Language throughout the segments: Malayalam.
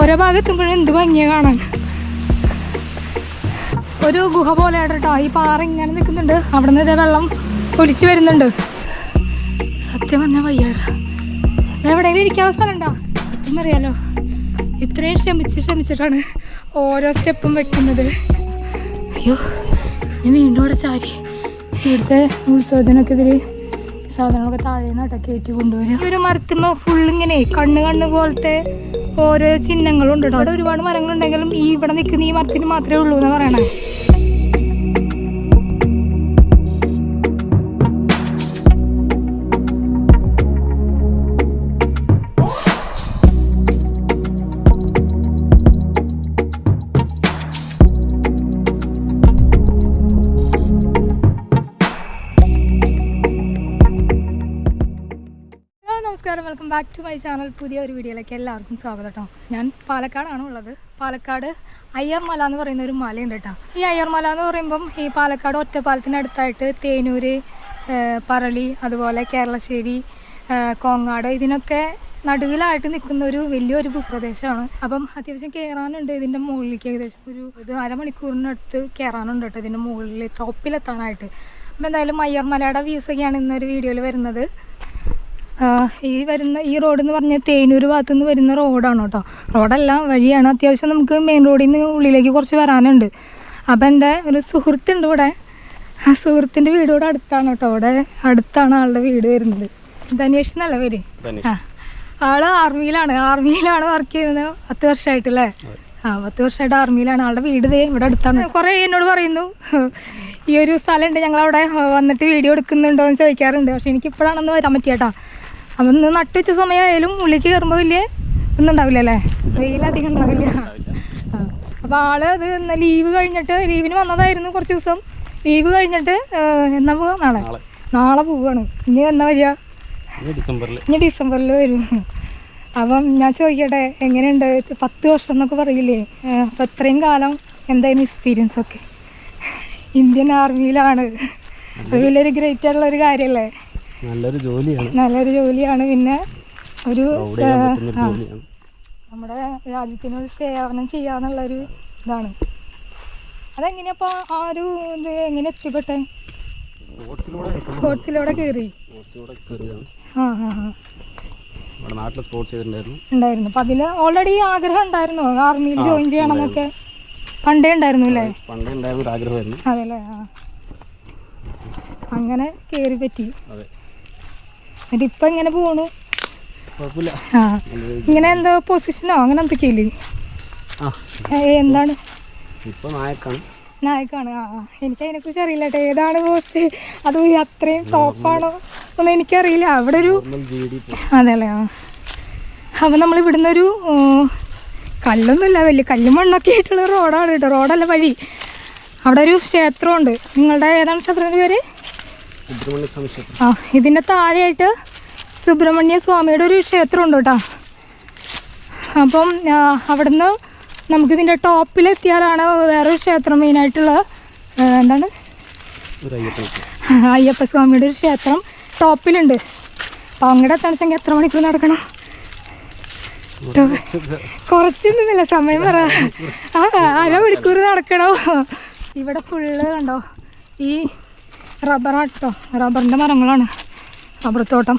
ഓരോ ഭാഗത്തുമ്പോഴും എന്ത് ഭംഗിയാണ് കാണാൻ. ഒരു ഗുഹ പോലെ കേട്ടോ ഈ പാറ ഇങ്ങനെ നിൽക്കുന്നുണ്ട്. അവിടെ നിന്ന് ഇതേ വെള്ളം ഒലിച്ചു വരുന്നുണ്ട്. സത്യം പറഞ്ഞാൽ വയ്യാട. എവിടെയെങ്കിലും ഇരിക്കാനുള്ള സ്ഥലം ഉണ്ടോ എന്നറിയാലോ. ഇത്രയും ക്ഷമിച്ചിട്ടാണ് ഓരോ സ്റ്റെപ്പും വെക്കുന്നത്. അയ്യോ ഞാൻ വീണ്ടും ഇവിടെ ചാരി. ഇവിടുത്തെ ഉത്സവത്തിനൊക്കെ ഇവർ സാധനങ്ങളൊക്കെ താഴെ നിന്നൊക്കെ കയറ്റി കൊണ്ടുവരും. ഒരു മരത്തുമ്മ ഫുള്ളിങ്ങനെ കണ്ണ് പോലത്തെ ഓരോ ചിഹ്നങ്ങളുണ്ട് കേട്ടോ. അവിടെ ഒരുപാട് മരങ്ങളുണ്ടെങ്കിലും ഈ ഇവിടെ നിൽക്കുന്ന ഈ മരത്തിന് മാത്രമേ ഉള്ളൂ എന്ന് പറയണേ. നമസ്കാരം, welcome back to my channel. പുതിയ ഒരു വീഡിയോയിലേക്ക് എല്ലാവർക്കും സ്വാഗതം കേട്ടോ. ഞാൻ പാലക്കാടാണ് ഉള്ളത്. പാലക്കാട് അയ്യർമല എന്ന് പറയുന്ന ഒരു മലയുണ്ട് കേട്ടോ. ഈ അയ്യർമല എന്ന് പറയുമ്പം ഈ പാലക്കാട് ഒറ്റപ്പാലത്തിനടുത്തായിട്ട് തേനൂർ, പറളി, അതുപോലെ കേരളശ്ശേരി, കോങ്ങാട് ഇതിനൊക്കെ നടുവിലായിട്ട് നിൽക്കുന്ന ഒരു വലിയൊരു ഭൂപ്രദേശമാണ്. അപ്പം അത്യാവശ്യം കയറാനുണ്ട് ഇതിൻ്റെ മുകളിലേക്ക്. ഏകദേശം ഒരു അരമണിക്കൂറിനടുത്ത് കയറാനുണ്ട് കേട്ടോ ഇതിൻ്റെ മുകളിൽ ടോപ്പിലെത്താനായിട്ട്. അപ്പം എന്തായാലും അയ്യർമലയുടെ വ്യൂസൊക്കെയാണ് ഇന്നൊരു വീഡിയോയിൽ വരുന്നത്. ഈ റോഡ് എന്ന് പറഞ്ഞാൽ തേനൂർ ഭാഗത്തു നിന്ന് വരുന്ന റോഡാണ് കേട്ടോ. റോഡെല്ലാം വഴിയാണ്. അത്യാവശ്യം നമുക്ക് മെയിൻ റോഡിൽ നിന്ന് ഉള്ളിലേക്ക് കുറച്ച് വരാനുണ്ട്. അപ്പം എൻ്റെ ഒരു സുഹൃത്തുണ്ട് ഇവിടെ. ആ സുഹൃത്തിൻ്റെ വീട് ഇവിടെ അടുത്താണ് കേട്ടോ. ഇവിടെ അടുത്താണ് ആളുടെ വീട് വരുന്നത്. ധനേഷ് എന്നല്ല പേര്. ആള് ആർമിയിലാണ് വർക്ക് ചെയ്യുന്നത്. 10 വർഷമായിട്ടല്ലേ? 10 വർഷമായിട്ട് ആർമിയിലാണ്. ആളുടെ വീട് ഇവിടെ അടുത്താണ്. കുറേ എന്നോട് പറയുന്നു ഈ ഒരു സ്ഥലമുണ്ട്, ഞങ്ങളവിടെ വന്നിട്ട് വീഡിയോ എടുക്കുന്നുണ്ടോ എന്ന് ചോദിക്കാറുണ്ട്. പക്ഷെ എനിക്കിപ്പോഴാണെന്ന് വരാൻ പറ്റിയേട്ടാ. അപ്പം ഇന്ന് നട്ടുവെച്ച സമയമായാലും ഉള്ളിലേക്ക് കയറുമ്പോൾ വലിയ ഒന്നും ഉണ്ടാവില്ല അല്ലേ, വെയിലധികം ഉണ്ടാവില്ല. അപ്പോൾ ആള് അത് ലീവ് കഴിഞ്ഞിട്ട്, ലീവിന് വന്നതായിരുന്നു കുറച്ച് ദിവസം. ലീവ് കഴിഞ്ഞിട്ട് എന്നാ പോവാ? നാളെ പോവുകയാണ്. ഇനി എന്നാ വരിക? ഇനി ഡിസംബറിൽ വരും. അപ്പം ഞാൻ ചോദിക്കട്ടെ, എങ്ങനെയുണ്ട് 10 വർഷം എന്നൊക്കെ പറയില്ലേ, അപ്പം ഇത്രയും കാലം എന്തായിരുന്നു എക്സ്പീരിയൻസ് ഒക്കെ? ഇന്ത്യൻ ആർമിയിലാണ്. അത് വലിയൊരു ഗ്രേറ്റ് ആയിട്ടുള്ള ഒരു കാര്യമല്ലേ? നല്ലൊരു ജോലിയാണ്. പിന്നെ ഒരു നമ്മുടെ രാജ്യത്തിനൊരു സേവനം ചെയ്യാന്നുള്ളൊരു ഇതാണ്. അതെങ്ങനെയപ്പോൾ ആ ഒരു ഇത് എങ്ങനെ എത്തിപ്പെട്ടെ? സ്പോർട്സിലൂടെ കയറി. ഉണ്ടായിരുന്നു. അപ്പം അതിൽ ഓൾറെഡി ആഗ്രഹം ഉണ്ടായിരുന്നോ ആർമിയിൽ ജോയിൻ ചെയ്യണമെന്നൊക്കെ? പണ്ടേ ഉണ്ടായിരുന്നു അല്ലേ? അതല്ലേ? അങ്ങനെ കയറി പറ്റി. എന്നിട്ട് ഇപ്പം എങ്ങനെ പോണു? ഇങ്ങനെ എന്താ പൊസിഷനോ അങ്ങനെ എന്തൊക്കെയില്ലേ? എന്താണ്? നായക്കാണ്. എനിക്ക് അതിനെക്കുറിച്ച് അറിയില്ല കേട്ടോ. ഏതാണ് പോസ്റ്റ്? അത് അത്രയും ടോപ്പാണോ ഒന്നും എനിക്കറിയില്ല. അവിടെ ഒരു അതെല്ലേ? അപ്പം നമ്മൾ ഇവിടുന്ന് ഒരു കല്ലൊന്നുമില്ല, വലിയ കല്ലും മണ്ണൊക്കെ ആയിട്ടുള്ള റോഡാണ് കേട്ടോ. റോഡല്ല, വഴി. അവിടെ ഒരു ക്ഷേത്രമുണ്ട്. നിങ്ങളുടെ ഏതാണ് ക്ഷേത്രത്തിൻ്റെ പേര്? ഇതിൻ്റെ താഴെയായിട്ട് സുബ്രഹ്മണ്യ സ്വാമിയുടെ ഒരു ക്ഷേത്രമുണ്ട് കേട്ടോ. അപ്പം അവിടുന്ന് നമുക്കിതിൻ്റെ ടോപ്പിലെത്തിയാലാണ് വേറൊരു ക്ഷേത്രം മെയിനായിട്ടുള്ള എന്താണ് അയ്യപ്പ സ്വാമിയുടെ ഒരു ക്ഷേത്രം ടോപ്പിലുണ്ട്. അപ്പം അങ്ങോട്ട് എത്തണമെങ്കിൽ എത്ര മണിക്കൂർ നടക്കണം? കുറച്ചൊന്നുമില്ല, സമയം പറ. അരമണിക്കൂർ നടക്കണോ? ഇവിടെ ഫുള്ള് കണ്ടോ ഈ റബ്ബറാട്ടോ, റബ്ബറിൻ്റെ മരങ്ങളാണ്, റബ്ബർ തോട്ടം.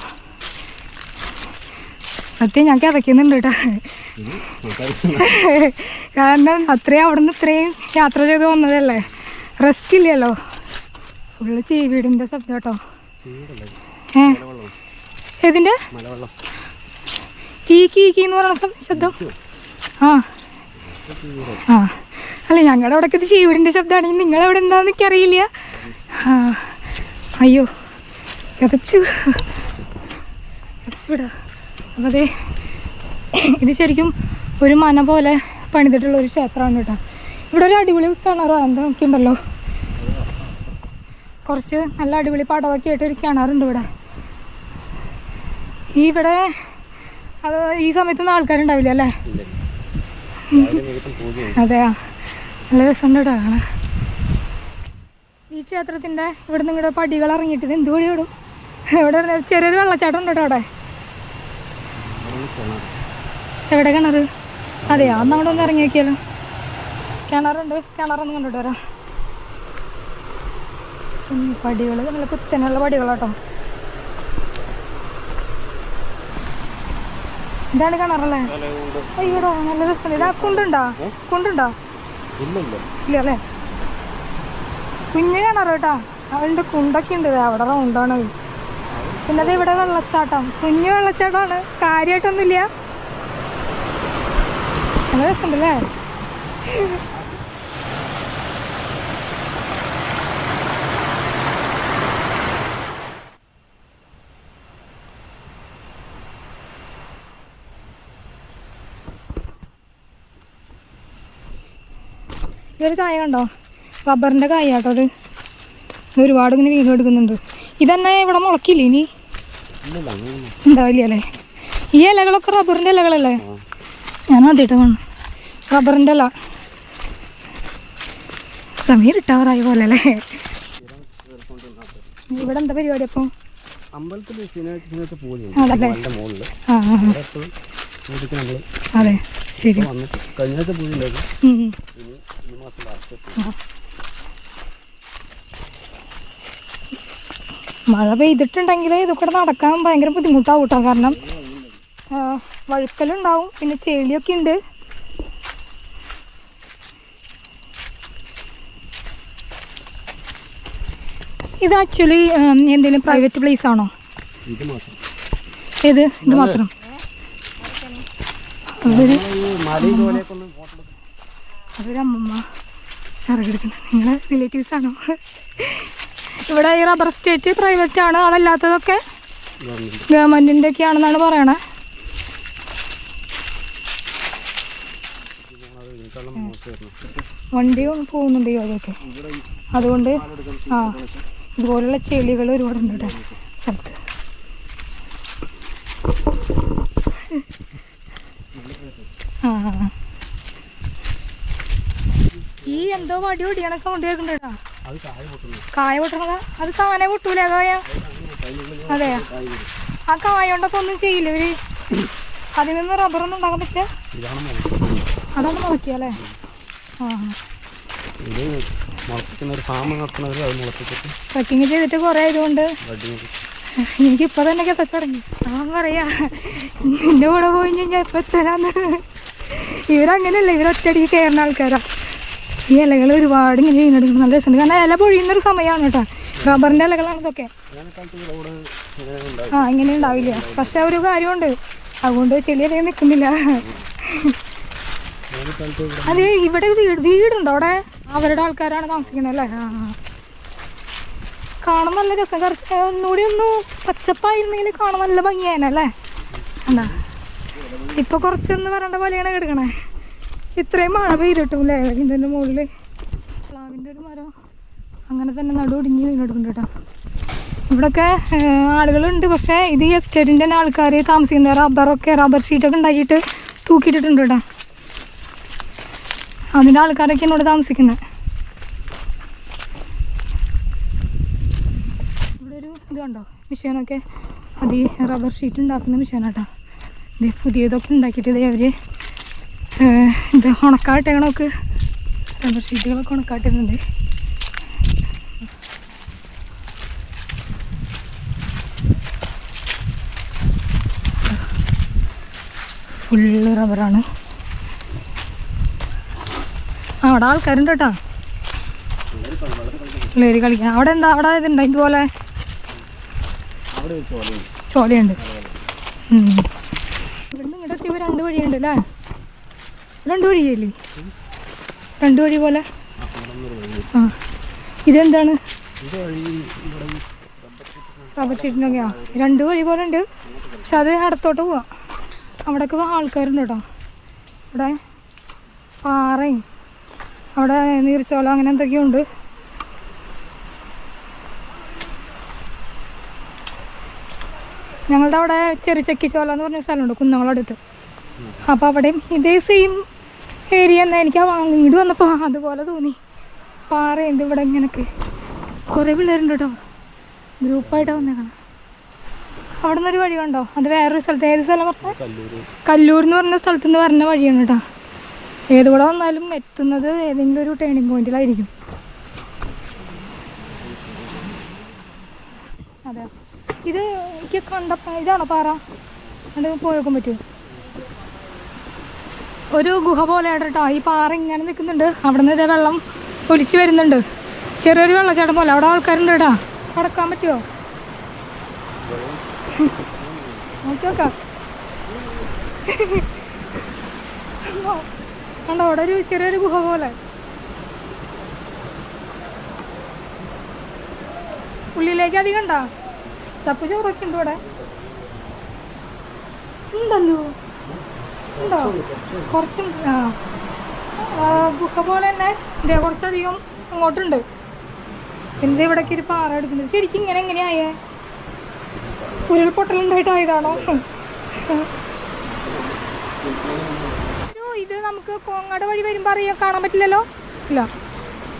സത്യം ഞാൻ കിതയ്ക്കുന്നുണ്ട് കേട്ടോ. കാരണം അത്രയും അവിടെ നിന്ന് ഇത്രയും യാത്ര ചെയ്ത് വന്നതല്ലേ, റെസ്റ്റ് ഇല്ലല്ലോ. ഫുള്ള് ചീവീടിൻ്റെ ശബ്ദം കേട്ടോ. ഏതിൻ്റെ? കീന്ന് പറയുന്ന ശബ്ദം. അല്ല, ഞങ്ങളുടെ അവിടെയൊക്കെ ഇത് ചീവീടിൻ്റെ ശബ്ദമാണെങ്കിൽ നിങ്ങളവിടെ എന്താണെന്ന് എനിക്കറിയില്ല. അയ്യോ കതച്ചു വിടാ. അപ്പം അതെ, ഇത് ശരിക്കും ഒരു മന പോലെ പണിതിട്ടുള്ള ഒരു ക്ഷേത്രമാണ് കേട്ടോ. ഇവിടെ ഒരു അടിപൊളി കിണറോ എന്താ നോക്കിയുണ്ടല്ലോ, കുറച്ച് നല്ല അടിപൊളി പടമൊക്കെ ആയിട്ട് ഒരു കിണറുണ്ട് ഇവിടെ. ഇവിടെ അത് ഈ സമയത്തൊന്നും ആൾക്കാരുണ്ടാവില്ല അല്ലേ? അതെയാ, നല്ല രസമുണ്ട് കേട്ടോ കാണാൻ. ഈ ക്ഷേത്രത്തിൻ്റെ ഇവിടെ നിങ്ങളുടെ പടികൾ ഇറങ്ങിയിട്ട് എന്ത് വഴി വിടും? ഇവിടെ ചെറിയൊരു വെള്ളച്ചാട്ടം ഉണ്ട് കേട്ടോ അവിടെ. എവിടെ കിണറ്? അതെയോ, അന്ന് അവിടെ ഒന്ന് ഇറങ്ങി നോക്കിയാലോ. കിണറുണ്ട്, കിണറൊന്നും കണ്ടിട്ട് വരാം. പടികൾ നല്ല കുത്തനെയുള്ള പടികളാട്ടോ. ഇതാണ് കിണറല്ലേ? അയ്യോടോ നല്ല രസം. ഇതാ കുണ്ടുണ്ടോ? കുണ്ടുണ്ടോ? ഇല്ല അല്ലേ? കുഞ്ഞ് കിണർ കേട്ടോ. അവളുടെ കുണ്ടൊക്കെ ഉണ്ട്, അവിടെ റൗണ്ടാണ്. പിന്നെ അത് ഇവിടെ വെള്ളച്ചാട്ടം, കുഞ്ഞു വെള്ളച്ചാട്ടമാണ്, കാര്യമായിട്ടൊന്നുമില്ല. നല്ല രസമുണ്ടല്ലേ? ഇതൊരു കായ കണ്ടോ? റബ്ബറിൻ്റെ കായ കേട്ടോ അത്. ഒരുപാട് ഇങ്ങനെ വീണ്ടും എടുക്കുന്നുണ്ട്. ഇതന്നെ ഇവിടെ മുളക്കില്ലേ ഇനി? ഉണ്ടാവില്ല അല്ലേ? ഈ ഇലകളൊക്കെ റബ്ബറിൻ്റെ ഇലകളല്ലേ? ഞാൻ ആദ്യമായിട്ട് കാണുന്നു റബ്ബറിൻ്റെ ഇല. സമയം ഇട്ടാറായ പോലെ അല്ലേ? ഇവിടെ എന്താ പരിപാടി അപ്പം? അതല്ലേ? അതെ ശരി. മഴ പെയ്തിട്ടുണ്ടെങ്കിൽ ഇതൊക്കെ നടക്കാൻ ഭയങ്കര ബുദ്ധിമുട്ടാവും കേട്ടോ. കാരണം വഴുക്കലുണ്ടാവും, പിന്നെ ചെളിയൊക്കെ ഉണ്ട്. ഇത് ആക്ച്വലി എന്തെങ്കിലും പ്രൈവറ്റ് പ്ലേസ് ആണോ? ഏത്? ഇത് മാത്രം? അതൊരു അമ്മമ്മ ഇറങ്ങിയെടുക്കുന്നത്. നിങ്ങളെ റിലേറ്റീവ്സ് ആണോ? ഇവിടെ ഈ റബ്ബർ എസ്റ്റേറ്റ് പ്രൈവറ്റ് ആണ്, അതല്ലാത്തതൊക്കെ ഗവൺമെൻറ്റിൻ്റെ ഒക്കെ ആണെന്നാണ് പറയണേ. വണ്ടിയും പോകുന്നുണ്ട് ഈ വഴിയൊക്കെ. അതുകൊണ്ട് ഇതുപോലുള്ള ചെളികൾ ഒരുപാടുണ്ട് ഇവിടെ സ്ഥലത്ത്. ഈ എന്തോ വടി ഒടിയണൊക്കെ കൊണ്ടുപോയിട്ടുണ്ട് കേട്ടോ. കായ പൊട്ടണതാ? അത് താനെ പൊട്ടൂലേ കായ? അതെ, ആ കായ കൊണ്ടൊക്കെ ഒന്നും ചെയ്യില്ല ഇവര്. അതിൽ നിന്ന് റബ്ബറൊന്നും ഉണ്ടാക്കാൻ പറ്റില്ല. അതാണ് മുളക്കിയല്ലേ? ട്രക്കിങ് ചെയ്തിട്ട് കുറെ ആയതുകൊണ്ട് എനിക്കിപ്പോൾ തന്നെ കെത്തച്ച് തുടങ്ങി. അവൻ പറയാ നിന്റെ കൂടെ പോയി ഞാൻ ഇപ്പം എത്തരാന്ന്. ഇവരങ്ങനെയല്ല, ഇവരൊറ്റയടിക്ക് കയറുന്ന ആൾക്കാരാ. ഈ ഇലകൾ ഒരുപാട് ഇങ്ങനെ വീണെടുക്കുന്നത് നല്ല രസമുണ്ട്. കാരണം ഇല പൊഴിയുന്നൊരു സമയമാണ് കേട്ടോ. റബ്ബറിൻ്റെ ഇലകളാണ് ഇതൊക്കെ. ഇങ്ങനെ ഉണ്ടാവില്ല. പക്ഷെ ഒരു കാര്യമുണ്ട്, അതുകൊണ്ട് ചെളിയൊക്കെ നിൽക്കുന്നില്ല. അത് ഇവിടെ വീടുണ്ടോ അവിടെ? അവരുടെ ആൾക്കാരാണ് താമസിക്കുന്നത് അല്ലേ? കാണാൻ നല്ല രസം. ഒന്നുകൂടി ഒന്ന് പച്ചപ്പായിരുന്നെങ്കിൽ കാണാൻ നല്ല ഭംഗിയായനല്ലേ? എന്നാ ഇപ്പൊ കുറച്ചൊന്ന് പറയേണ്ട പോലെയാണ് കിടക്കണേ. ഇത്രയും മഴ പെയ്തിട്ടും അല്ലേ? ഇതിൻ്റെ മുകളിൽ പ്ലാവിൻ്റെ ഒരു മരം അങ്ങനെ തന്നെ നടുവൊടിഞ്ഞ് വീണെടുക്കുന്നുണ്ട് കേട്ടോ. ഇവിടെയൊക്കെ ആളുകളുണ്ട്, പക്ഷേ ഇത് ഈ എസ്റ്റേറ്റിൻ്റെ തന്നെ ആൾക്കാർ താമസിക്കുന്നത്. റബ്ബർ ഷീറ്റൊക്കെ ഉണ്ടാക്കിയിട്ട് തൂക്കിയിട്ടിട്ടുണ്ട് കേട്ടോ. അതിൻ്റെ ആൾക്കാരൊക്കെ എന്നോട് താമസിക്കുന്നത്. ഇവിടെ ഒരു ഇത് കണ്ടോ മിഷീനൊക്കെ? അത് ഈ റബ്ബർ ഷീറ്റ് ഉണ്ടാക്കുന്ന മിഷീനാട്ടോ. ഇത് പുതിയതൊക്കെ ഉണ്ടാക്കിയിട്ട് ഇത് അവർ ഇത് ഉണക്കാട്ടേണോക്ക് റബ്ബർ ഷീറ്റുകളൊക്കെ ഉണക്കാട്ടിട്ടുണ്ട്. ഫുള്ള് റബ്ബറാണ്. അവിടെ ആൾക്കാരുണ്ട് കേട്ടോ, പിള്ളേര് കളിക്കാൻ. അവിടെ എന്താ അവിടെ ഇതുണ്ടോ ഇതുപോലെ ചോലയുണ്ട്? ഇവിടുന്ന് ഇങ്ങോട്ട് എത്തിയപ്പോൾ 2 വഴിയുണ്ട് അല്ലേ? 2 വഴിയല്ലേ? 2 വഴി പോലെ. ഇതെന്താണ്? റബ്ബർ ഷീറ്റിനൊക്കെയാ 2 വഴി പോലെ ഉണ്ട്. പക്ഷെ അത് അടുത്തോട്ട് പോവാം. അവിടെയൊക്കെ ആൾക്കാരുണ്ട് കേട്ടോ. ഇവിടെ പാറയും അവിടെ നീർച്ചോല അങ്ങനെ എന്തൊക്കെയുണ്ട്. ഞങ്ങളുടെ അവിടെ ചെറുചക്കിച്ചോല എന്ന് പറഞ്ഞ സ്ഥലമുണ്ട് കുന്നങ്ങളടുത്ത്. അപ്പോൾ അവിടെയും ഇതേ സെയിം ഏരിയ തന്നെ. എനിക്ക് ഇങ്ങോട്ട് വന്നപ്പോൾ അതുപോലെ തോന്നി. പാറയുണ്ട് ഇവിടെ ഇങ്ങനെയൊക്കെ. കുറേ പിള്ളേരുണ്ട് കേട്ടോ, ഗ്രൂപ്പായിട്ടാണ് വന്നേക്കണം. അവിടെ നിന്നൊരു വഴി കണ്ടോ? അത് വേറൊരു സ്ഥലത്ത്. ഏത് സ്ഥലം പറഞ്ഞാൽ? കല്ലൂർ എന്ന് പറഞ്ഞ സ്ഥലത്ത് നിന്ന് വരുന്ന വഴിയാണ് കേട്ടോ. ഏതുകൂടെ വന്നാലും എത്തുന്നത് ഏതെങ്കിലും ഒരു ടേണിംഗ് പോയിന്റിലായിരിക്കും. അതെ, ഇത് എനിക്ക് കണ്ടപ്പോൾ ഇതാണോ പാറ? അത് പോയേക്കാൻ പറ്റുമോ? ഒരു ഗുഹ പോലെയാണ് കേട്ടോ. ഈ പാറ ഇങ്ങനെ നിൽക്കുന്നുണ്ട്. അവിടെ നിന്ന് ഇതേ വെള്ളം ഒലിച്ച് വരുന്നുണ്ട്. ചെറിയൊരു വെള്ളച്ചാട്ടം പോലെ. അവിടെ ആൾക്കാരുണ്ട് കേട്ടോ. കടക്കാൻ പറ്റുമോ? നോക്കി നോക്കാം. കണ്ടോ, അവിടെ ഒരു ചെറിയൊരു ഗുഹ പോലെ. ഉള്ളിലേക്ക് അധികം ഉണ്ടോ? ചപ്പ് ചോറൊക്കെ ഉണ്ട് ഇവിടെ. ഉണ്ടല്ലോ, ഉണ്ടോ? കുറച്ച് ഗുഹ പോലെ തന്നെ ഇതേ കുറച്ചധികം അങ്ങോട്ടുണ്ട്. എന്താ ഇവിടേക്ക് ഒരു പാറ എടുക്കുന്നത്? ശരിക്കും ഇങ്ങനെ എങ്ങനെയായേ? ഉരുൾപൊട്ടലുണ്ടായിട്ടായതാണോ? ഇത് നമുക്ക് കോങ്ങാട് വഴി വരുമ്പോൾ കാണാൻ പറ്റില്ലല്ലോ. ഇല്ല,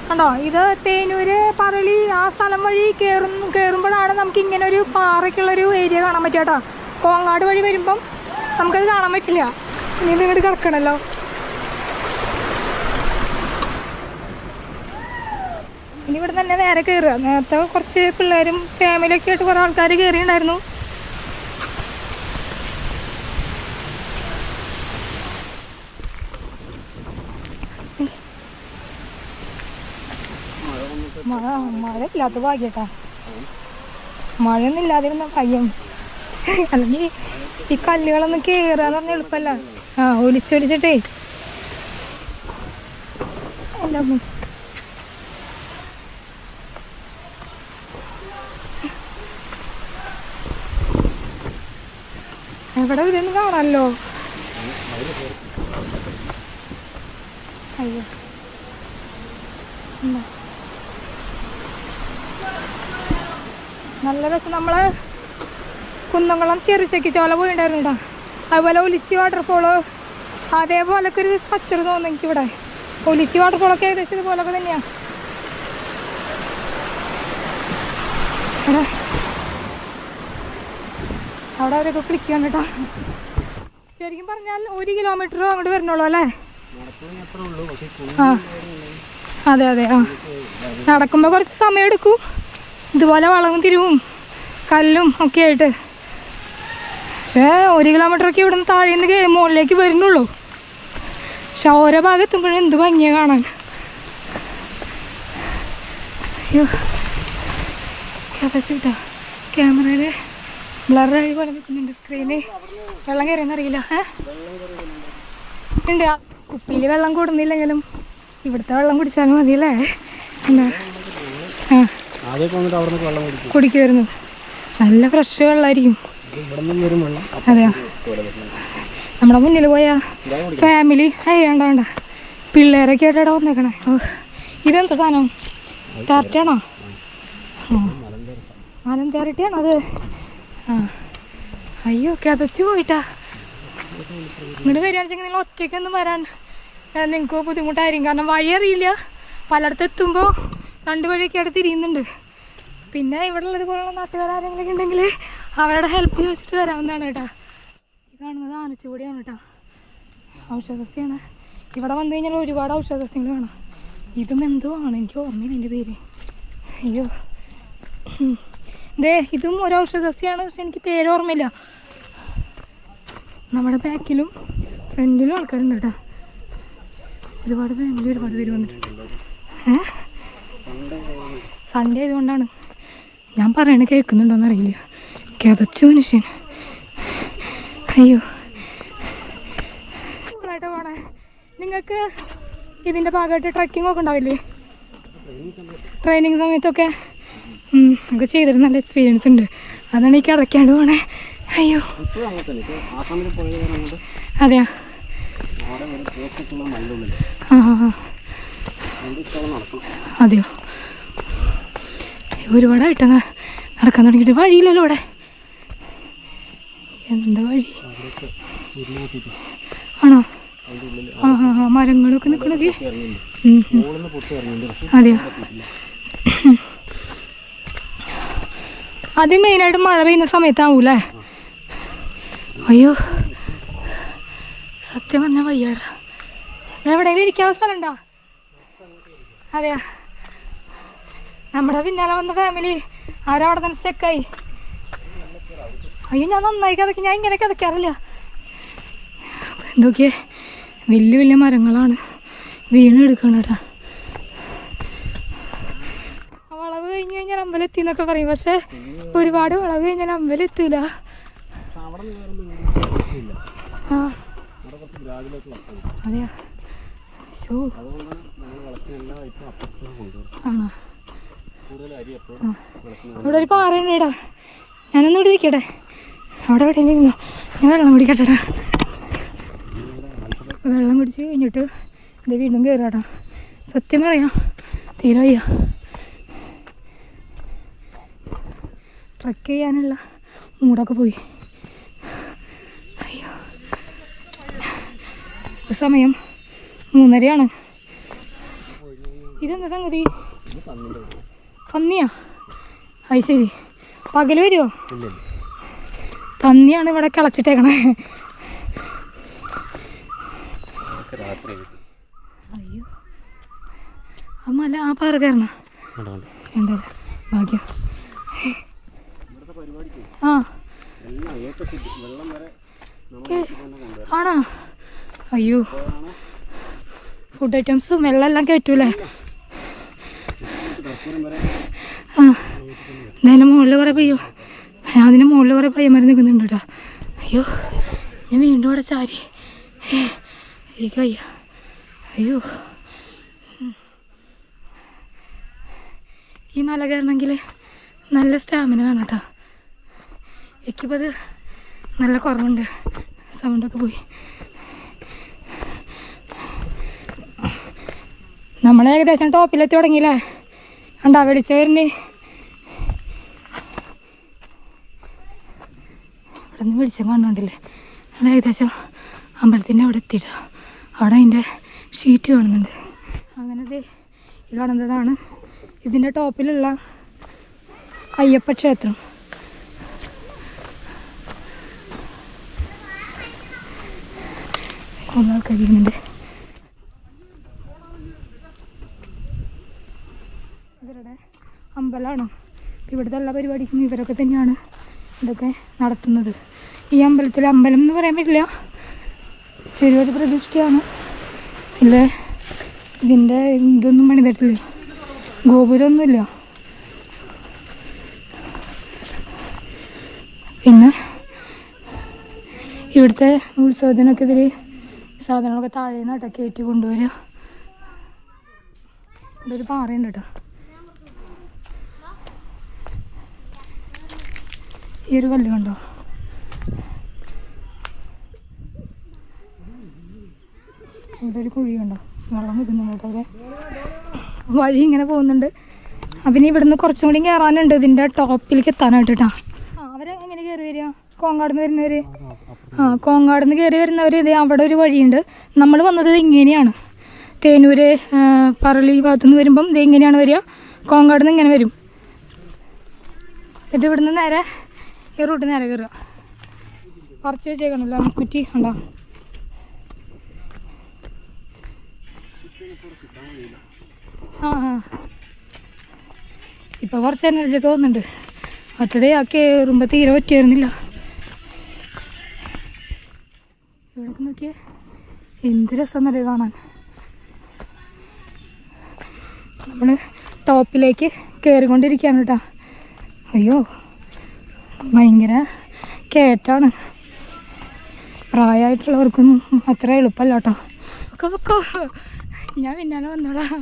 കണ്ടോ, ഇത് തേനൂര് പറളി ആ സ്ഥലം വഴി കയറുമ്പോഴാണ് നമുക്ക് ഇങ്ങനെ ഒരു പാറയ്ക്കുള്ളൊരു ഏരിയ കാണാൻ പറ്റുക കേട്ടോ. കോങ്ങാട് വഴി വരുമ്പം നമുക്കത് കാണാൻ പറ്റില്ല. ഇനി ഇത് ഇങ്ങോട്ട് കിടക്കണല്ലോ. ഇനി ഇവിടെ തന്നെ നേരെ കയറുക. നേരത്തെ കുറച്ച് പിള്ളേരും ഫാമിലിയൊക്കെ ആയിട്ട് കുറേ ആൾക്കാർ കയറിയിട്ടുണ്ടായിരുന്നു. മഴ ഇല്ലാത്ത ഭാഗ്യട്ടാ. മഴയൊന്നും ഇല്ലാതിരുന്ന ഭാഗ്യം. അല്ലെങ്കിൽ ഈ കല്ലുകളൊന്നും കയറുക എന്ന് പറഞ്ഞാൽ എളുപ്പമല്ല. ഒലിച്ചൊലിച്ചിട്ടേ അല്ല. എവിടെ ഇതൊന്നും കാണാമല്ലോ. അയ്യോ, നല്ല രസം. നമ്മള് കുന്നംകുളം ചെറുചക്കി ചോല പോയിണ്ടായിരുന്നു കേട്ടോ. അതുപോലെ ഒലിച്ചി വാട്ടർഫോള് അതേപോലൊക്കെ ഒരു സ്ട്രക്ചർ തോന്നുന്നു എനിക്കിവിടെ. ഒലിച്ചി വാട്ടർഫോളൊക്കെ ഏകദേശം ഇതുപോലൊക്കെ തന്നെയാണ്. അവിടെ അവരൊക്കെ ക്ലിക്കാണ് കേട്ടോ. ശരിക്കും പറഞ്ഞാൽ 1 കിലോമീറ്റർ അങ്ങോട്ട് വരണുള്ളൂ അല്ലേ? ആ അതെ അതെ. നടക്കുമ്പോൾ കുറച്ച് സമയം എടുക്കും. ഇതുപോലെ വളവും തിരിവും കല്ലും ഒക്കെ ആയിട്ട്. പക്ഷേ 1 കിലോമീറ്ററൊക്കെ ഇവിടെ നിന്ന് താഴെ നിന്ന് മുകളിലേക്ക് വരുന്നുള്ളൂ. പക്ഷെ ഓരോ ഭാഗം എത്തുമ്പോഴും എന്ത് ഭംഗിയാണ് കാണാൻ. അയ്യോ, കേട്ടോ, ക്യാമറയിൽ ബ്ലറായി പോലെ നിൽക്കുന്നുണ്ട് സ്ക്രീന്. വെള്ളം കയറിയെന്നറിയില്ല. ഉണ്ട്. ആ കുപ്പിയിൽ വെള്ളം കൂടുന്നില്ലെങ്കിലും ഇവിടുത്തെ വെള്ളം കുടിച്ചാലും മതിയല്ലേ? എന്താ കുടിക്കുമായിരുന്നു. നല്ല ഫ്രഷ് വെള്ളമായിരിക്കും. അതെയോ? നമ്മുടെ മുന്നിൽ പോയാ ഫാമിലി വേണ്ട പിള്ളേരൊക്കെ ആയിട്ടാ വന്നേക്കണേ. ഇതെന്താ സാധനം? ടാറ്റാണോ? ആനം തേരട്ടിയാണോ അത്? അയ്യോ, കിതച്ചു പോയിട്ടാ. ഇങ്ങോട്ട് വരികയാണെന്ന് വെച്ചാൽ നിങ്ങൾ ഒറ്റയ്ക്കൊന്നും വരാൻ നിങ്ങൾക്ക് ബുദ്ധിമുട്ടായിരിക്കും. കാരണം വഴി അറിയില്ല. പലയിടത്ത് എത്തുമ്പോൾ 2 വഴിയൊക്കെ ആയിട്ട് തിരിയുന്നുണ്ട്. പിന്നെ ഇവിടെ ഉള്ളത് പോലുള്ള നാട്ടുകാരെങ്കിലൊക്കെ ഉണ്ടെങ്കിൽ അവരുടെ ഹെൽപ്പ് ചോദിച്ചിട്ട് വരാവുന്നതാണ് കേട്ടോ. ഈ കാണുന്നത് ആനച്ചുകൂടിയാണ് കേട്ടോ. ഔഷധസസ്യമാണ്. ഇവിടെ വന്നു കഴിഞ്ഞാൽ ഒരുപാട് ഔഷധസസ്യങ്ങൾ കാണാം. ഇതും എന്തോ ആണ്, എനിക്ക് ഓർമ്മയില്ല എൻ്റെ പേര്. അയ്യോ, ഇതും ഒരു ഔഷധസസ്യമാണ്. പക്ഷെ എനിക്ക് പേര് ഓർമ്മയില്ല. നമ്മുടെ ബാക്കിലും ഫ്രണ്ടിലും ആൾക്കാരുണ്ട് കേട്ടോ. ഒരുപാട് ഫാമിലി ഒരുപാട് പേര് വന്നിട്ടുണ്ട്. സൺഡേ ആയതുകൊണ്ടാണ്. ഞാൻ പറയണ കേൾക്കുന്നുണ്ടോയെന്ന് അറിയില്ല. കിതച്ചു മനുഷ്യൻ. അയ്യോ, ആയിട്ട് പോണേ. നിങ്ങൾക്ക് ഇതിൻ്റെ ഭാഗമായിട്ട് ട്രക്കിംഗ് ഒക്കെ ഉണ്ടാവില്ലേ? ട്രെയിനിങ് സമയത്തൊക്കെ നമുക്ക് ചെയ്തിട്ട് നല്ല എക്സ്പീരിയൻസ് ഉണ്ട്. അതാണ് ഈ കിടക്കാണ്ട് പോണേ. അയ്യോ, അതെയാ? അതെയോ? ഒരുപാടായിട്ട് നടക്കാൻ തുടങ്ങിയിട്ട് വഴിയില്ലല്ലോ ഇവിടെ. എന്താ വഴി? ആണോ? മരങ്ങളൊക്കെ നിൽക്കണൊക്കെ. അതെയോ? അത് മെയിനായിട്ട് മഴ പെയ്യുന്ന സമയത്താവൂല്ലേ? അയ്യോ, സത്യം പറഞ്ഞാൽ വയ്യാടാ. എവിടെയെങ്കിലും ഇരിക്കാനുള്ള സ്ഥലം ഉണ്ടോ? അതെയാ, നമ്മുടെ പിന്നാലെ വന്ന ഫാമിലി ആരവിടെ തന്നെ സ്റ്റക്കായി. അയ്യോ, ഞാൻ നന്നായി കഥക്കി, ഞാൻ ഇങ്ങനെ കഥക്കാറില്ല. എന്തൊക്കെ വലിയ വലിയ മരങ്ങളാണ് വീണ് എടുക്കണം കേട്ടോ. വളവ് കഴിഞ്ഞ് കഴിഞ്ഞാൽ അമ്പലത്തി എന്നൊക്കെ പറയും, പക്ഷെ ഒരുപാട് വളവ് കഴിഞ്ഞാൽ അമ്പലം എത്തൂല. ആ അതെയാ, ആണോ? ഇവിടെ ഒരു പാറയുണ്ടേടാ, ഞാനൊന്നും ഇവിടെ ഇരിക്കട്ടെ. അവിടെ എവിടെ ഇരുന്നോ, ഞാൻ വെള്ളം കുടിക്കട്ടെടാ. വെള്ളം കുടിച്ച് കഴിഞ്ഞിട്ട് ഇത് വീണ്ടും കയറാടാ. സത്യം പറയാം, തീരെ വയ്യ. ട്രക്ക് ചെയ്യാനുള്ള മൂടൊക്കെ പോയി. അയ്യോ, സമയം 3:30. ഇതെന്താ സംഗതി? പന്നിയാ? അത് ശരി, പകൽ വരുമോ? പന്നിയാണ് ഇവിടെ കിളച്ചിട്ടേക്കണേ. അയ്യോ, ആ മല ആ പാറ കയറണ എന്താ ഭാഗ്യം. ആ ആണോ? അയ്യോ, ഫുഡ് ഐറ്റംസും വെള്ളം എല്ലാം കയറ്റൂലേ? ആ, അതിൻ്റെ മുകളിൽ കുറേ പയ്യോ, അതിൻ്റെ മുകളിൽ കുറേ പയ്യന്മാർ നിൽക്കുന്നുണ്ട് കേട്ടോ. അയ്യോ, ഞാൻ വീണ്ടും ഇവിടെ ചാരി, എനിക്ക് വയ്യ. അയ്യോ, ഈ മല കയറണമെങ്കിൽ നല്ല സ്റ്റാമിന വേണം കേട്ടോ. എനിക്കിപ്പോൾ അത് നല്ല കുറവുണ്ട്, സൗണ്ടൊക്കെ പോയി. നമ്മൾ ഏകദേശം ടോപ്പിലെത്തി തുടങ്ങിയില്ലേ? കണ്ടാ വെടിച്ച വരുന്നേ. ഇവിടെ നിന്ന് വെളിച്ചം കാണുന്നുണ്ടല്ലേ? നമ്മൾ ഏകദേശം അമ്പലത്തിൻ്റെ അവിടെ എത്തിയിട്ടാ. അവിടെ അതിൻ്റെ ഷീറ്റ് കാണുന്നുണ്ട്. അങ്ങനെ ഈ കാണുന്നതാണ് ഇതിൻ്റെ ടോപ്പിലുള്ള അയ്യപ്പ ക്ഷേത്രം. ആൾക്കാരുണ്ട്. ഇവരുടെ അമ്പലമാണ്. ഇവിടുത്തെ എല്ലാ പരിപാടിക്കും ഇവരൊക്കെ തന്നെയാണ് ഇതൊക്കെ നടത്തുന്നത്. ഈ അമ്പലത്തിൽ, അമ്പലം എന്ന് പറയാൻ പറ്റില്ല, ചെറിയൊരു പ്രതിഷ്ഠയാണ്. ഇല്ല, ഇതിൻ്റെ ഇതൊന്നും പണിതിട്ടില്ല, ഗോപുരമൊന്നുമില്ല. പിന്നെ ഇവിടുത്തെ ഉത്സവത്തിനൊക്കെ ഇവർ സാധനങ്ങളൊക്കെ താഴെ നിന്നാട്ടോ കയറ്റി കൊണ്ടുവരിക. ഇവിടെ ഒരു പാറയുണ്ട് കേട്ടോ. ഈ ഒരു കല്ല് കണ്ടോ? ഇവിടെ ഒരു കുഴി കണ്ടോ? വെള്ളം നിൽക്കുന്നുണ്ട് കേട്ടോ. അവരെ വഴി ഇങ്ങനെ പോകുന്നുണ്ട്. അപ്പം ഇനി ഇവിടുന്ന് കുറച്ചും കൂടി കയറാനുണ്ട് ഇതിൻ്റെ ടോപ്പിലേക്ക് എത്താനായിട്ട് കേട്ടോ. അവരെ എങ്ങനെ കയറി വരിക? കോങ്ങാട് നിന്ന് വരുന്നവർ, കോങ്ങാട് നിന്ന് കയറി വരുന്നവർ ഇത് അവിടെ ഒരു വഴിയുണ്ട്. നമ്മൾ വന്നത് ഇങ്ങനെയാണ്, തേനൂർ പറളി ഭാഗത്തുനിന്ന് വരുമ്പം ഇത് ഇങ്ങനെയാണ് വരിക. കോങ്ങാട് നിന്ന് ഇങ്ങനെ വരും. ഇത് ഇവിടുന്ന് നേരെ ഈ റൂട്ട് നേരെ കയറുക. കുറച്ച് വെച്ചേക്കണല്ലോ കുറ്റി ഉണ്ടോ? ആ ഇപ്പോൾ കുറച്ച് എനർജിയൊക്കെ വന്നിട്ടുണ്ട്. മറ്റേതേ ആ കയറുമ്പോൾ തീരെ പറ്റിയായിരുന്നില്ല. ഇവിടെ നോക്കിയേ, എന്ത് രസം എന്നറിയ കാണാൻ. നമ്മൾ ടോപ്പിലേക്ക് കയറിക്കൊണ്ടിരിക്കുകയാണ് കേട്ടോ. അയ്യോ, ഭയങ്കര കയറ്റാണ്. പ്രായമായിട്ടുള്ളവർക്കൊന്നും അത്ര എളുപ്പമല്ല കേട്ടോ. ഒക്കെ വെക്കോ, ഞാൻ പിന്നാലെ വന്നോളാം.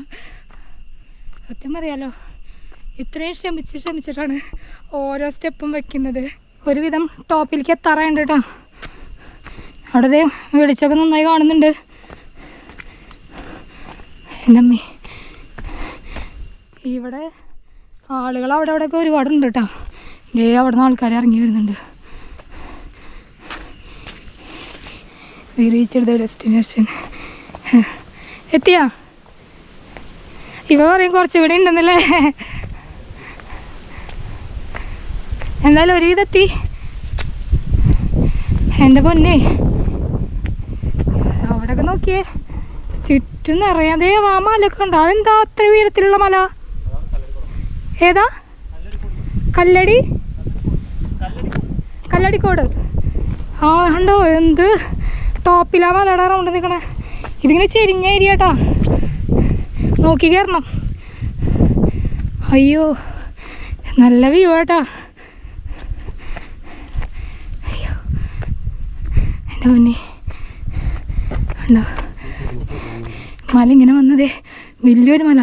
സത്യം പറയാലോ, ഇത്രയും ശ്രമിച്ചിട്ടാണ് ഓരോ സ്റ്റെപ്പും വെക്കുന്നത്. ഒരുവിധം ടോപ്പിലേക്ക് എത്താറായുണ്ട് കേട്ടോ. അവിടെ വെളിച്ചമൊക്കെ നന്നായി കാണുന്നുണ്ട്. എൻ്റെ അമ്മേ, ഇവിടെ ആളുകൾ അവിടെയൊക്കെ ഒരുപാടുണ്ട് കേട്ടോ. അവിടെ നിന്ന് ആൾക്കാർ ഇറങ്ങി വരുന്നുണ്ട്. We reached the destination. എത്തിയാ? ഇവ പറയും കുറച്ചുകൂടി ഉണ്ടെന്നല്ലേ. എന്തായാലും ഒരുവിധെത്തി. എൻ്റെ പൊന്നേ, അവിടെയൊക്കെ നോക്കിയേ, ചുറ്റും നിറയാതെ ആ മലയൊക്കെ ഉണ്ടോ? അതെന്താ അത്ര ഉയരത്തിലുള്ള മല? ഏതാ? കല്ലടിക്കോട്. ആ ഉണ്ടോ? എന്ത് ടോപ്പിലാ മലയുടെ റൗണ്ട് നിൽക്കണേ. ഇതിങ്ങനെ ചെരിഞ്ഞ ഏരിയ കേട്ടാ, നോക്കി കയറണം. അയ്യോ നല്ല വ്യൂ കേട്ടാ. അയ്യോ എൻ്റെ മുന്നേ ഉണ്ടോ മല ഇങ്ങനെ വന്നതേ, വലിയൊരു മല.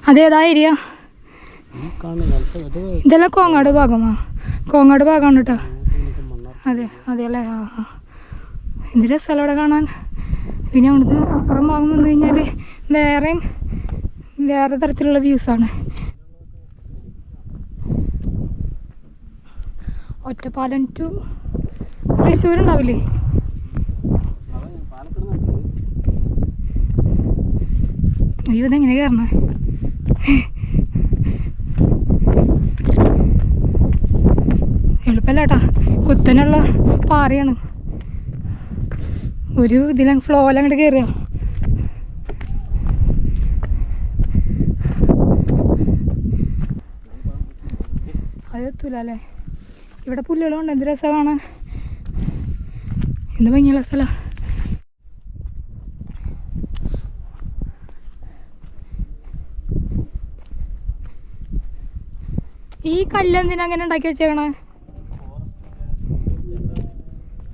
അതേതാ ഏരിയ? ഇതെല്ലാം കോങ്ങാട് ഭാഗമാ, കോങ്ങാട് ഭാഗമാണ് കേട്ടോ. അതെ അല്ലേ. ആ എന്ത് രസമല്ല അവിടെ കാണാൻ. പിന്നെ അവിടുത്തെ അപ്പുറം ഭാഗം വന്നു കഴിഞ്ഞാൽ വേറെ തരത്തിലുള്ള വ്യൂസാണ്. ഒറ്റപ്പാലം ടു തൃശ്ശൂർ ഉണ്ടാവില്ലേ? അയ്യോ ഇതെങ്ങനെ കയറണേ? എളുപ്പമല്ല കേട്ടാ, കുത്തനുള്ള പാറയാണ്. ഒരു ഇതിലും ഫ്ലോയിൽ അങ്ങോട്ട് കയറുക. അതെത്തൂല അല്ലേ? ഇവിടെ പുല്ലുകളുണ്ട്, എന്ത് രസമാണ് കാണാൻ, എന്ത് ഭംഗിയുള്ള സ്ഥലമാണ്. ഈ കല്ലെന്തിനാ അങ്ങനെ ഉണ്ടാക്കി വെച്ചേക്കണേ?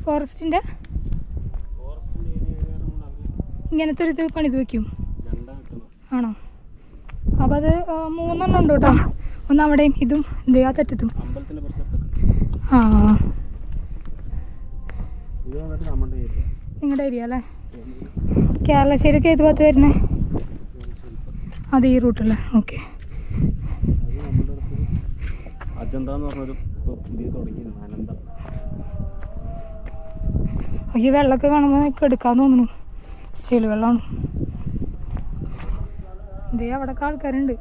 ഫോറസ്റ്റിൻ്റെ ഇങ്ങനത്തെ ഒരു ഇത് പണിത് വയ്ക്കും ആണോ? അപ്പം അത് 3 ഉണ്ട് കേട്ടോ. ഒന്ന് അവിടെയും ഇതും എന്ത് ആ തെറ്റത്തും. ആ നിങ്ങളുടെ ഏരിയ അല്ലേ? കേരളശ്ശേരിയൊക്കെ ഏത് ഭാഗത്ത് വരുന്നേ? അത് ഈ റൂട്ടല്ലേ? ഓക്കെ. ഈ വെള്ളമൊക്കെ കാണുമ്പോൾ എടുക്കാൻ തോന്നുന്നു. സ്റ്റീൽ വെള്ളമാണ്. ഇതേ അവിടെയൊക്കെ ആൾക്കാരുണ്ട്.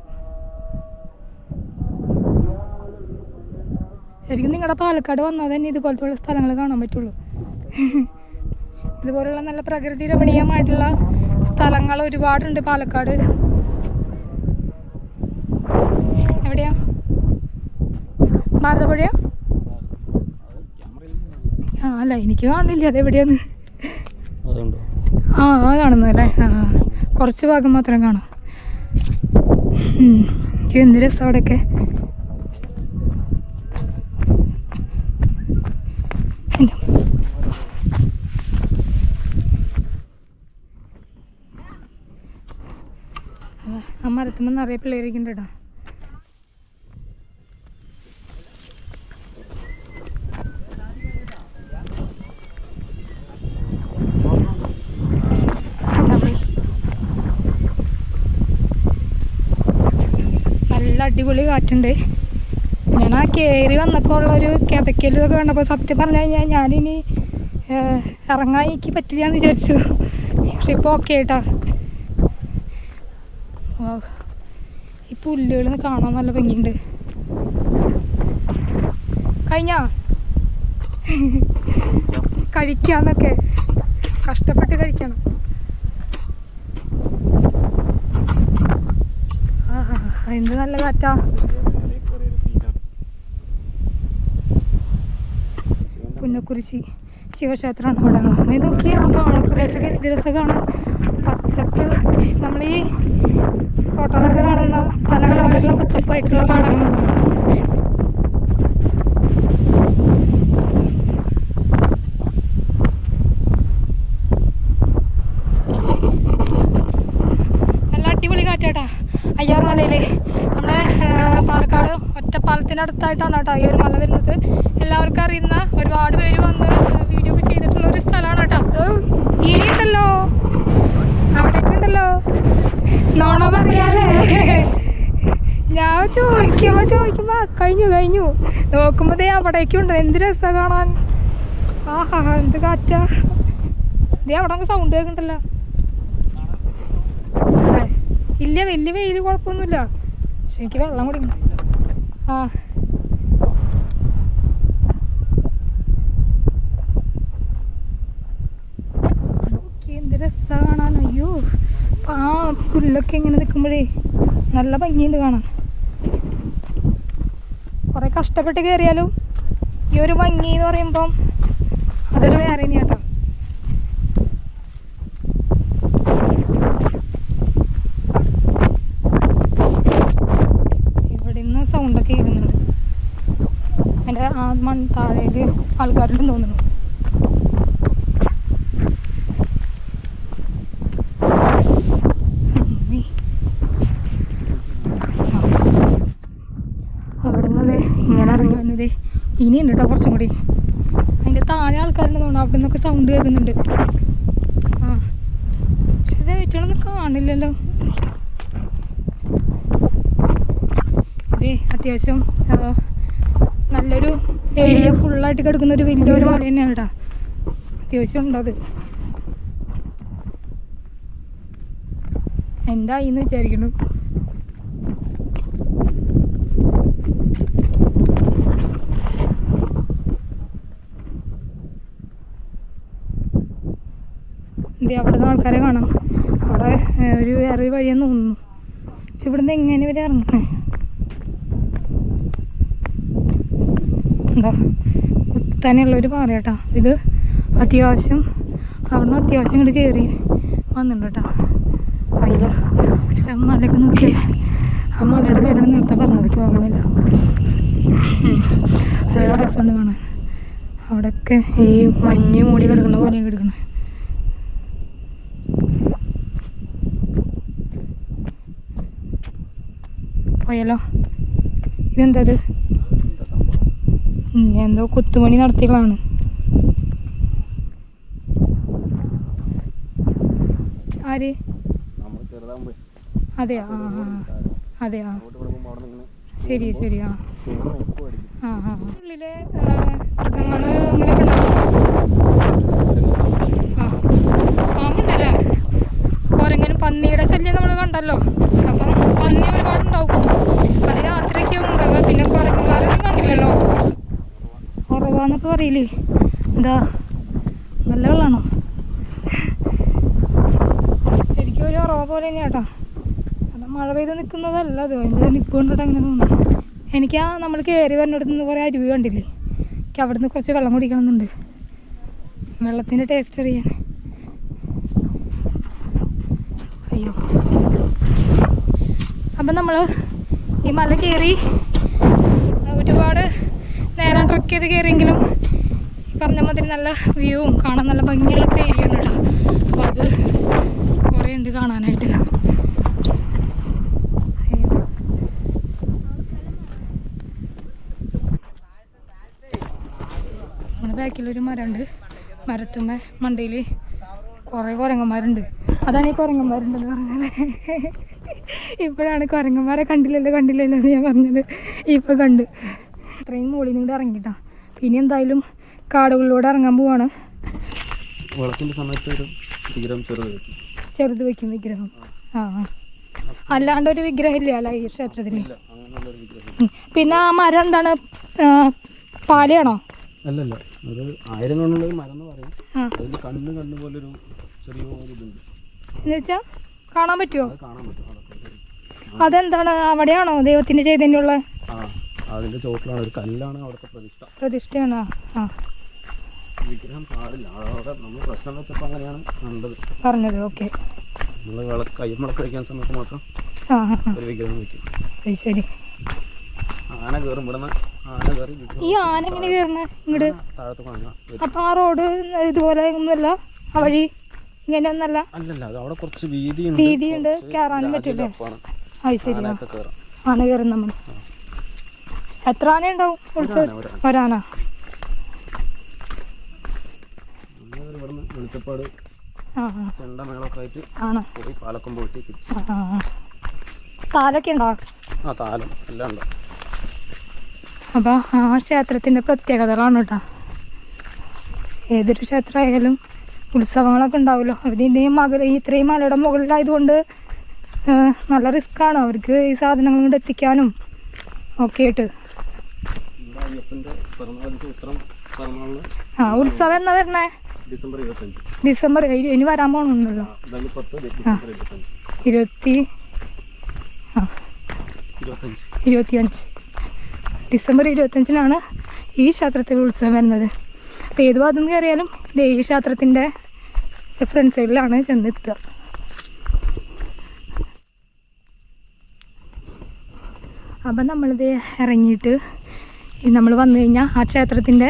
ശരിക്കും നിങ്ങളുടെ പാലക്കാട് വന്നാൽ തന്നെ ഇതുപോലത്തെ സ്ഥലങ്ങൾ കാണാൻ പറ്റുള്ളൂ. ഇതുപോലുള്ള നല്ല പ്രകൃതി രമണീയമായിട്ടുള്ള സ്ഥലങ്ങൾ ഒരുപാടുണ്ട് പാലക്കാട്. എവിടെയാ? ഭാരതപ്പുഴയാ? ആ അല്ല എനിക്ക് കാണില്ല അതെവിടെയാന്ന്. ആ കാണുന്നതല്ലേ? ആ കുറച്ച് ഭാഗം മാത്രം കാണാം. എന്ത് രസം അവിടെയൊക്കെ. ആ മരത്തുമ്പോൾ നിറയെ പിള്ളേരിക്കുന്നുണ്ട് കേട്ടോ. നല്ല അടിപൊളി കാറ്റുണ്ട്. ഞാൻ ആ കയറി വന്നപ്പോൾ ഉള്ളൊരു കിതക്കലും ഇതൊക്കെ കണ്ടപ്പോൾ സത്യം പറഞ്ഞു കഴിഞ്ഞാൽ ഞാനിനി ഇറങ്ങാൻ എനിക്ക് പറ്റില്ല എന്ന് വിചാരിച്ചു. പക്ഷെ ഇപ്പോൾ ഓക്കെ കേട്ടാ. ഈ പുല്ലുകൾ കാണാൻ നല്ല ഭംഗിയുണ്ട്. കഴിഞ്ഞാ കഴിക്കാന്നൊക്കെ കഷ്ടപ്പെട്ട് കഴിക്കണം. എന്ത് നല്ല കാറ്റാ. പുന്നക്കുരിശി ശിവക്ഷേത്രമാണ് ഇവിടെ. നീ നോക്കിയാൽ പാണപ്രദേശമൊക്കെ എന്ത് രസം കാണാം. പച്ചപ്പ്, നമ്മൾ ഈ ഫോട്ടോകളൊക്കെ കാണുന്ന പല കളറിലുള്ള പച്ചപ്പായിട്ടുള്ള പാടങ്ങളുണ്ട്. നല്ല അടിപൊളി കാറ്റാട്ടാ. അയ്യാർ മലയിൽ നമ്മുടെ പാലക്കാട് ഒറ്റപ്പാലത്തിനടുത്തായിട്ടാണ് കേട്ടോ ഈ ഒരു മല വരുന്നത്. എല്ലാവർക്കും അറിയുന്ന ഒരുപാട് പേര് വന്ന് വീഡിയോ ഒക്കെ ചെയ്തിട്ടുള്ള ഒരു സ്ഥലമാണ് കേട്ടോ. ഇനി ഉണ്ടല്ലോ അവിടെയൊക്കെ ഉണ്ടല്ലോ നോണ പറയാല്ലേ. ഞാൻ ചോദിക്കുമ്പോ കഴിഞ്ഞു നോക്കുമ്പോ ദേ അവിടേക്കുണ്ട്. എന്ത് രസമാണ് കാണാൻ. ആഹാ എന്ത് കാറ്റാ. ദേ അവിടെ സൗണ്ട് കേൾക്കണ്ടല്ലോ. ഇല്ല വലിയ വെയിൽ കുഴപ്പമൊന്നുമില്ല. പക്ഷെ എനിക്ക് വെള്ളം കുടിക്കണം. ആ എന്ത് രസമാണ് കാണാൻ. പുല്ലൊക്കെ ഇങ്ങനെ നിൽക്കുമ്പോഴേ നല്ല ഭംഗിയുണ്ട് കാണാൻ. കുറേ കഷ്ടപ്പെട്ട് കയറിയാലും ഈ ഒരു ഭംഗി എന്ന് പറയുമ്പം അതൊരു വേറെ തന്നെയാട്ടോ. ഇവിടെ നിന്ന് സൗണ്ടൊക്കെ കേൾക്കുന്നുണ്ട്. എൻ്റെ ആ താഴേക്ക് ആൾക്കാരുണ്ടെന്ന് തോന്നുന്നു. അവിടെ നിന്ന് ഇങ്ങനെ ഇറങ്ങി വന്നത് ഇനിയുണ്ട് കേട്ടോ കുറച്ചും കൂടി. അതിൻ്റെ താഴെ ആൾക്കാരുണ്ടെന്ന് തോന്നുന്നു. അവിടെ നിന്നൊക്കെ സൗണ്ട് കേൾക്കുന്നുണ്ട്. ആ പക്ഷെ ഇത് വെച്ചോളൊന്നും കാണില്ലല്ലോ. ഇതേ അത്യാവശ്യം നല്ലൊരു ഏരിയ ഫുള്ളായിട്ട് കിടക്കുന്ന ഒരു വലിയൊരു മല തന്നെയാണ് കേട്ടോ. അത്യാവശ്യം ഉണ്ടത്. എൻ്റെ ആയിന്ന് വിചാരിക്കുന്നു. ഇതേ അവിടെ നിന്ന് ആൾക്കാരെ കാണാം. അവിടെ ഒരു വേറൊരു വഴിയെന്ന് തോന്നുന്നു. പക്ഷെ ഇവിടുന്ന് എങ്ങനെ ഇവർ ഇറങ്ങണേ? എന്താ കുത്തനെയുള്ളൊരു പാറ കേട്ടോ ഇത്. അത്യാവശ്യം അവിടുന്ന് അത്യാവശ്യം ഇങ്ങോട്ട് കയറി വന്നിട്ടുണ്ട് കേട്ടോ. അയ്യോ പക്ഷെ ആ മലയൊക്കെ നോക്കി. ആ മലയുടെ പേരാണ് നേരത്തെ പറഞ്ഞത്, ഓർമ്മയില്ല. നല്ല രസമുണ്ട് കാണാൻ. അവിടെയൊക്കെ ഈ മഞ്ഞ് മൂടി കിടക്കുന്ന പോലെയാണ് കിടക്കണേ. പോയാലോ? ഇതെന്തത്? എന്തോ കുത്തുമണി നടത്തികളാണ്. ആര്? അതെയാ? അതെയാ, ശരി ശരി. ഉള്ളിലെ മൃഗങ്ങള് അങ്ങനെയൊക്കെ പാമ്പുണ്ടല്ലേ? കുരങ്ങനും പന്നിയുടെ ശല്യം നമ്മൾ കണ്ടല്ലോ. അപ്പം പന്നി ഒരുപാടുണ്ടാവും. അത് രാത്രിയൊക്കെ ഉണ്ടാവുക. പിന്നെ കുരങ്ങന്മാരൊന്നും കണ്ടില്ലല്ലോ. ഉറവാന്നൊക്കെ പറയില്ലേ? എന്താ നല്ല വെള്ളമാണോ? ശരിക്കും ഒരു ഉറവ പോലെ തന്നെയാട്ടോ. അത് മഴ പെയ്ത് നിൽക്കുന്നതല്ല. അത് അതിൻ്റെ നിൽപ്പ് കൊണ്ടിട്ട് അങ്ങനെ തോന്നുന്നു. എനിക്ക് ആ നമ്മൾ കയറി വരുന്നിടത്ത് നിന്ന് കുറേ അരുവി കണ്ടില്ലേ? എനിക്ക് അവിടെ നിന്ന് കുറച്ച് വെള്ളം കുടിക്കണമെന്നുണ്ട്, വെള്ളത്തിൻ്റെ ടേസ്റ്റ് അറിയാൻ. അയ്യോ, അപ്പം നമ്മൾ ഈ മല കയറി ഒരുപാട് നേരം ട്രക്ക് ചെയ്ത് കയറിയെങ്കിലും പറഞ്ഞ മാതിരി നല്ല വ്യൂവും കാണാൻ നല്ല ഭംഗിയുള്ള ഏരിയ ഉണ്ട് കേട്ടോ. അപ്പോൾ അത് കുറേ ഉണ്ട് കാണാനായിട്ട്. നമ്മുടെ ബാക്കിലൊരു മരമുണ്ട്. മരത്തുമ്മ മണ്ടയിൽ കുറേ കുരങ്ങന്മാരുണ്ട്. അതാണ് ഈ കുരങ്ങന്മാരുണ്ടെന്ന് പറഞ്ഞത്. ഇപ്പോഴാണ് കുരങ്ങന്മാരെ കണ്ടില്ലല്ലോ എന്ന് ഞാൻ പറഞ്ഞത്. ഇപ്പോൾ കണ്ട്. ഇത്രയും മുകളിൽ നിന്ന് ഇറങ്ങിയിട്ടാ. പിന്നെ എന്തായാലും കാടുകളിലൂടെ ഇറങ്ങാൻ പോവാണ്. ചെറുത് വെക്കും വിഗ്രഹം. അല്ലാണ്ട് ഒരു വിഗ്രഹം ഇല്ല അല്ല ഈ ക്ഷേത്രത്തിന്. പിന്നെ ആ മരം എന്താണ്, പാലയാണോ? അല്ലല്ല, അത് 1000 കൊണ്ടുള്ള മരം എന്ന് പറയും. അതിൽ കണ്ണ് പോലൊരു ചെറിയൊരു ഇതുണ്ട്. എന്നുവെച്ചാ കാണാൻ പറ്റുമോ? അതെന്താണ്, അവിടെയാണോ ദൈവത്തിന്റെ ചൈതന്യമുള്ള? അതിന്റെ ചോട്ടിലാണ്, ഒരു കല്ലാണ് അവിടുത്തെ പ്രതിഷ്ഠയാണോ? ആ, വിഗ്രഹം പാടില്ല. അവിടെ നമ്മൾ പ്രശ്നം വെച്ചപ്പോൾ അങ്ങനെയാണ് കണ്ടത് പറഞ്ഞത്. ഓക്കെ, നമ്മൾ കയ്യമ്മളൊക്കെ കഴിക്കാൻ സമയത്ത് മാത്രം ഒരു വിഗ്രഹം വെക്കും. ശരി. ആന കയറും. ഇവിടുന്ന് ആന കയറി. ഈ ആന എങ്ങനെ കയറുന്നേ ഇങ്ങോട്ട്? താഴത്ത് കാണാം. അപ്പൊ ആ റോഡ് ഇതുപോലെ ഒന്നുമല്ല, ആ വഴി ഇങ്ങനെ ഒന്നല്ല? അല്ലല്ല, അത് അവിടെ കുറച്ച് വീതിയുണ്ട്, കയറാനും പറ്റില്ലേ? അത് ശരി, ആന കയറും നമ്മൾ. എത്ര ആന ഉണ്ടാവും ഉത്സവം? ഒരാന. വെളിച്ചപ്പാട് ചെണ്ടമേളൊക്കെ ആയിട്ട് പോയി പാലക്കം പോയിട്ട് താലൊക്കെ ഉണ്ടോ? ആ, താലം എല്ലാം ഉണ്ട്. അപ്പോൾ ആ ക്ഷേത്രത്തിൻ്റെ പ്രത്യേകതകളാണ് കേട്ടോ. ഏതൊരു ക്ഷേത്രമായാലും ഉത്സവങ്ങളൊക്കെ ഉണ്ടാവുമല്ലോ. അതിൻ്റെ ഇത്രയും മലയുടെ മുകളിലായതുകൊണ്ട് നല്ല റിസ്ക്കാണ് അവർക്ക് ഈ സാധനങ്ങൾ കൊണ്ട് എത്തിക്കാനും ഒക്കെ ആയിട്ട്. ഉത്സവം എന്നാ വരണേ? ഡിസംബർ 25. ഡിസംബർ ഇനി വരാൻ പോകണമെന്നല്ലോ. ഇതാണ് 10 ഡിസംബർ 25 ഡിസംബർ 25-നാണ് ഈ ക്ഷേത്രത്തിൽ ഉത്സവം വരുന്നത്. അപ്പോൾ ഏത് ഭാഗത്തു നിന്ന് കയറിയാലും ഈ ക്ഷേത്രത്തിൻ്റെ ഫ്രണ്ട് സൈഡിലാണ് ചെന്നെത്തുക. അപ്പം നമ്മളിത് ഇറങ്ങിയിട്ട് നമ്മൾ വന്നു കഴിഞ്ഞാൽ ആ ക്ഷേത്രത്തിൻ്റെ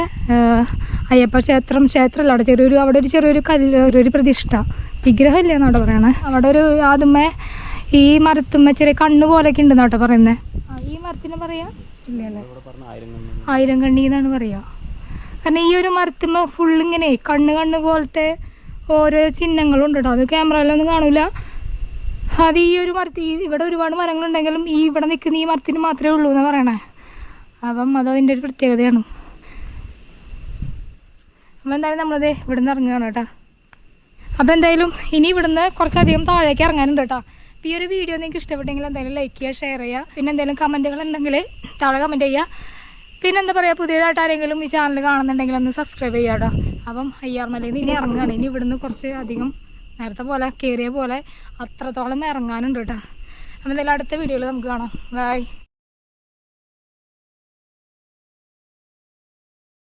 അയ്യപ്പ ക്ഷേത്രമല്ല, അവിടെ ഒരു ചെറിയൊരു കല്ല് ഒരു പ്രതിഷ്ഠ വിഗ്രഹമില്ല എന്നാട്ടോ പറയണേ. അവിടെ ഒരു ആദ്യമേ ഈ മരത്തുമ്മ ചെറിയ കണ്ണ് പോലെയൊക്കെ ഉണ്ടെന്നാട്ടോ പറയുന്നത്. ഈ മരത്തിന് പറയാ ഇല്ലല്ലേ, 1000 കണ്ണി എന്നാണ് പറയുക. കാരണം ഈ ഒരു മരത്തുമ്മ ഫുള്ളിങ്ങനെ കണ്ണ് പോലത്തെ ഓരോ ചിഹ്നങ്ങളും ഉണ്ട് കേട്ടോ. അത് ക്യാമറയിലൊന്നും കാണില്ല. അത് ഈ ഒരു ഇവിടെ ഒരുപാട് മരങ്ങളുണ്ടെങ്കിലും ഈ ഇവിടെ നിൽക്കുന്ന ഈ മരത്തിന് മാത്രമേ ഉള്ളൂ എന്ന് പറയണേ. അപ്പം അതതിൻ്റെ ഒരു പ്രത്യേകതയാണ്. അപ്പം എന്തായാലും നമ്മളത് ഇവിടെ നിന്ന് ഇറങ്ങുകയാണ് കേട്ടോ. അപ്പോൾ എന്തായാലും ഇനി ഇവിടുന്ന് കുറച്ചധികം താഴേക്ക് ഇറങ്ങാനുണ്ട് കേട്ടോ. അപ്പോൾ ഈ ഒരു വീഡിയോ നിങ്ങൾക്ക് ഇഷ്ടപ്പെട്ടെങ്കിൽ എന്തായാലും ലൈക്ക് ചെയ്യുക, ഷെയർ ചെയ്യുക. പിന്നെ എന്തെങ്കിലും കമൻറ്റുകൾ ഉണ്ടെങ്കിൽ താഴെ കമൻറ്റ് ചെയ്യുക. പിന്നെ എന്താ പറയുക, പുതിയതായിട്ട് ആരെങ്കിലും ഈ ചാനൽ കാണുന്നുണ്ടെങ്കിൽ ഒന്ന് സബ്സ്ക്രൈബ് ചെയ്യുക കേട്ടോ. അപ്പം അയ്യാർമലയിൽ നിന്ന് ഇനി ഇറങ്ങുകയാണ്. ഇനി ഇവിടുന്ന് കുറച്ച് അധികം നേരത്തെ പോലെ കയറിയ പോലെ അത്രത്തോളം ഇറങ്ങാനുണ്ട് കേട്ടോ. അപ്പോൾ എന്തായാലും അടുത്ത വീഡിയോയിൽ നമുക്ക് കാണാം. ബൈ.